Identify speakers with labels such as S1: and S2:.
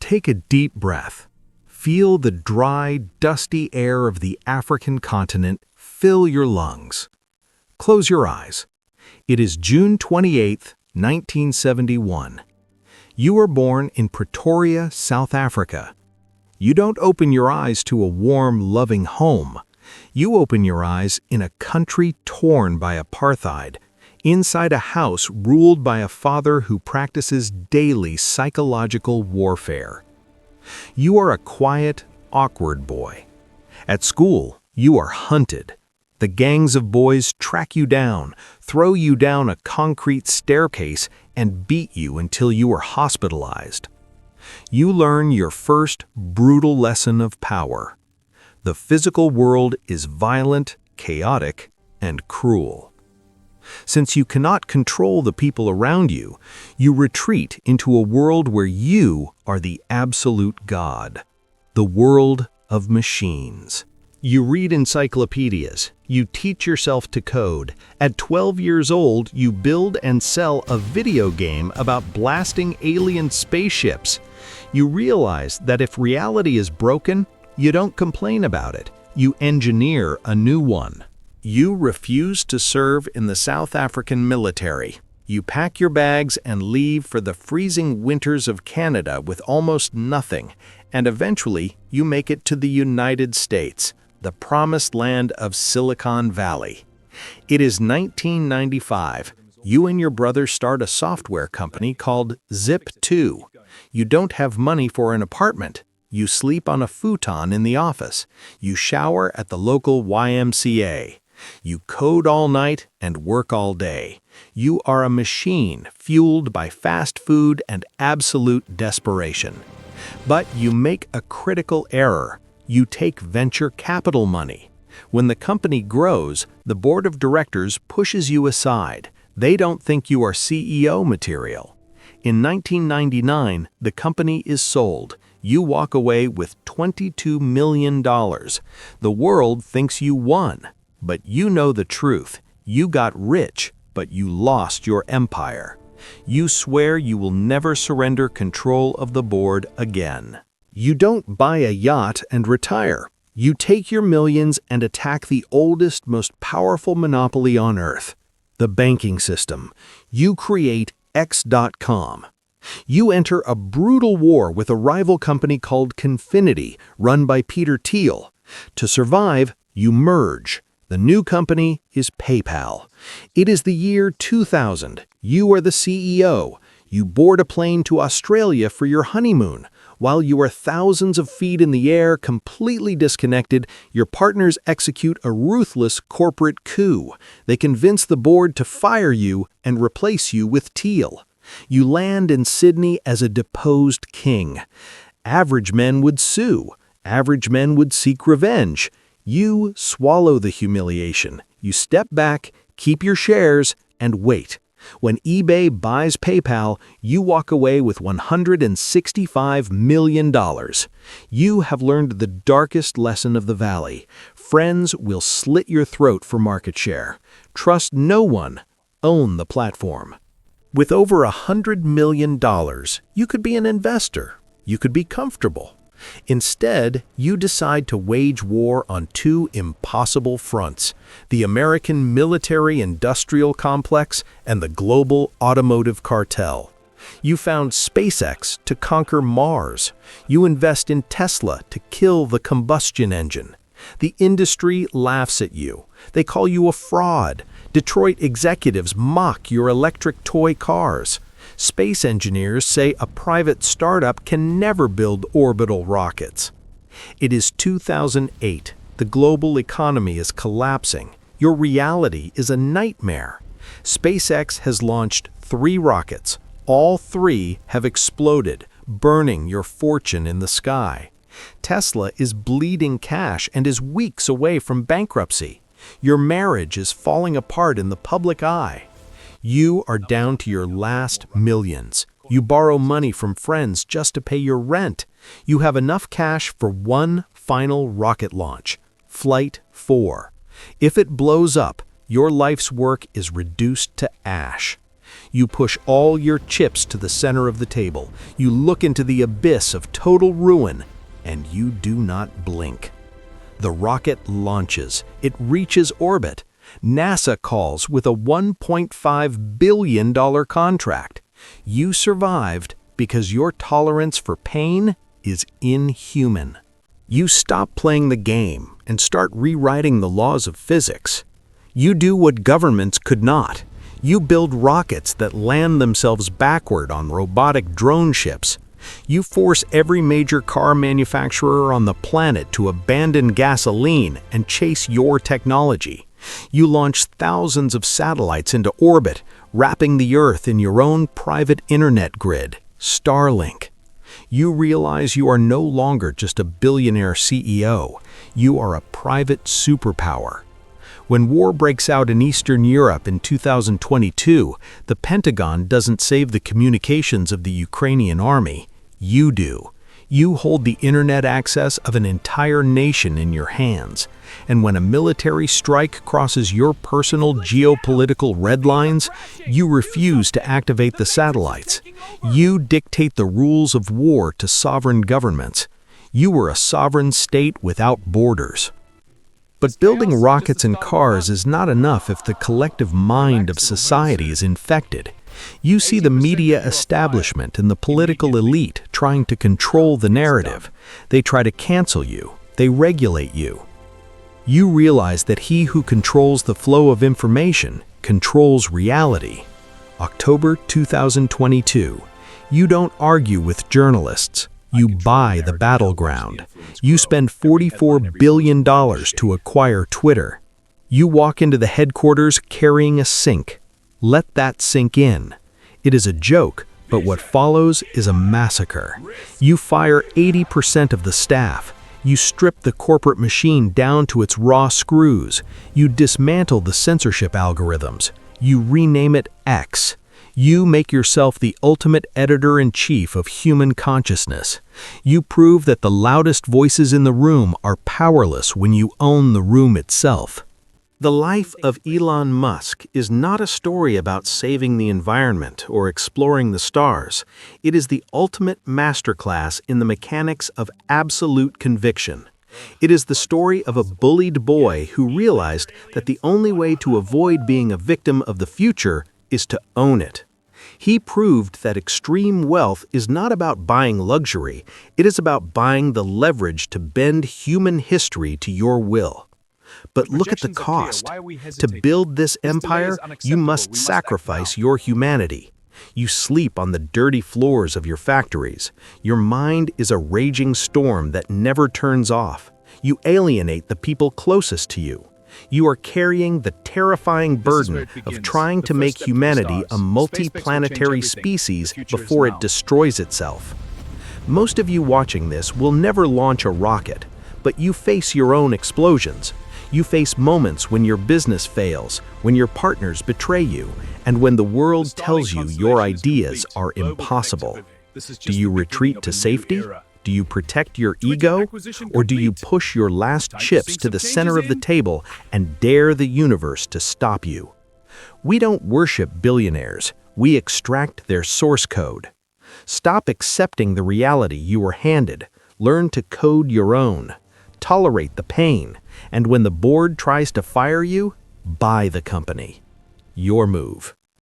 S1: Take a deep breath. Feel the dry, dusty air of the African continent fill your lungs. Close your eyes. It is June 28, 1971. You were born in Pretoria, South Africa. You don't open your eyes to a warm, loving home. You open your eyes in a country torn by apartheid, inside a house ruled by a father who practices daily psychological warfare. You are a quiet, awkward boy. At school, you are hunted. The gangs of boys track you down, throw you down a concrete staircase, and beat you until you are hospitalized. You learn your first brutal lesson of power. The physical world is violent, chaotic, and cruel. Since you cannot control the people around you, you retreat into a world where you are the absolute God, the world of machines. You read encyclopedias, you teach yourself to code. At 12 years old, you build and sell a video game about blasting alien spaceships. You realize that if reality is broken, you don't complain about it, you engineer a new one. You refuse to serve in the South African military. You pack your bags and leave for the freezing winters of Canada with almost nothing, and eventually you make it to the United States, the promised land of Silicon Valley. It is 1995. You and your brother start a software company called Zip2. You don't have money for an apartment. You sleep on a futon in the office. You shower at the local YMCA. You code all night and work all day. You are a machine fueled by fast food and absolute desperation. But you make a critical error. You take venture capital money. When the company grows, the board of directors pushes you aside. They don't think you are CEO material. In 1999, the company is sold. You walk away with $22 million. The world thinks you won. But you know the truth. You got rich, but you lost your empire. You swear you will never surrender control of the board again. You don't buy a yacht and retire. You take your millions and attack the oldest, most powerful monopoly on Earth, the banking system. You create X.com. You enter a brutal war with a rival company called Confinity, run by Peter Thiel. To survive, you merge. The new company is PayPal. It is the year 2000. You are the CEO. You board a plane to Australia for your honeymoon. While you are thousands of feet in the air, completely disconnected, your partners execute a ruthless corporate coup. They convince the board to fire you and replace you with Thiel. You land in Sydney as a deposed king. Average men would sue. Average men would seek revenge. You swallow the humiliation. You step back, keep your shares, and wait. When eBay buys PayPal, you walk away with $165 million. You have learned the darkest lesson of the valley. Friends will slit your throat for market share. Trust no one. Own the platform. With over $100 million, you could be an investor. You could be comfortable. Instead, you decide to wage war on two impossible fronts: the American military-industrial complex and the global automotive cartel. You found SpaceX to conquer Mars. You invest in Tesla to kill the combustion engine. The industry laughs at you. They call you a fraud. Detroit executives mock your electric toy cars. Space engineers say a private startup can never build orbital rockets. It is 2008. The global economy is collapsing. Your reality is a nightmare. SpaceX has launched 3 rockets. All 3 have exploded, burning your fortune in the sky. Tesla is bleeding cash and is weeks away from bankruptcy. Your marriage is falling apart in the public eye. You are down to your last millions. You borrow money from friends just to pay your rent. You have enough cash for one final rocket launch, Flight 4. If it blows up, your life's work is reduced to ash. You push all your chips to the center of the table. You look into the abyss of total ruin, and you do not blink. The rocket launches. It reaches orbit. NASA calls with a $1.5 billion contract. You survived because your tolerance for pain is inhuman. You stop playing the game and start rewriting the laws of physics. You do what governments could not. You build rockets that land themselves backward on robotic drone ships. You force every major car manufacturer on the planet to abandon gasoline and chase your technology. You launch thousands of satellites into orbit, wrapping the Earth in your own private internet grid, Starlink. You realize you are no longer just a billionaire CEO. You are a private superpower. When war breaks out in Eastern Europe in 2022, the Pentagon doesn't save the communications of the Ukrainian army. You do. You hold the internet access of an entire nation in your hands. And when a military strike crosses your personal geopolitical red lines, you refuse to activate the satellites. You dictate the rules of war to sovereign governments. You are a sovereign state without borders. But building rockets and cars is not enough if the collective mind of society is infected. You see the media establishment and the political elite trying to control the narrative. They try to cancel you. They regulate you. You realize that he who controls the flow of information controls reality. October 2022. You don't argue with journalists. You buy the battleground. You spend $44 billion to acquire Twitter. You walk into the headquarters carrying a sink. Let that sink in. It is a joke, but what follows is a massacre. You fire 80% of the staff. You strip the corporate machine down to its raw screws. You dismantle the censorship algorithms. You rename it X. You make yourself the ultimate editor-in-chief of human consciousness. You prove that the loudest voices in the room are powerless when you own the room itself. The life of Elon Musk is not a story about saving the environment or exploring the stars. It is the ultimate masterclass in the mechanics of absolute conviction. It is the story of a bullied boy who realized that the only way to avoid being a victim of the future is to own it. He proved that extreme wealth is not about buying luxury, it is about buying the leverage to bend human history to your will. But look at the cost. To build this empire, you must sacrifice your humanity. You sleep on the dirty floors of your factories. Your mind is a raging storm that never turns off. You alienate the people closest to you. You are carrying the terrifying burden of trying to make humanity a multi-planetary species before it destroys itself. Most of you watching this will never launch a rocket, but you face your own explosions. You face moments when your business fails, when your partners betray you, and when the world tells you your ideas are impossible. Do you retreat to safety? Do you protect your ego? Or do you push your last chips to the center of the table and dare the universe to stop you? We don't worship billionaires. We extract their source code. Stop accepting the reality you were handed. Learn to code your own. Tolerate the pain. And when the board tries to fire you, buy the company. Your move.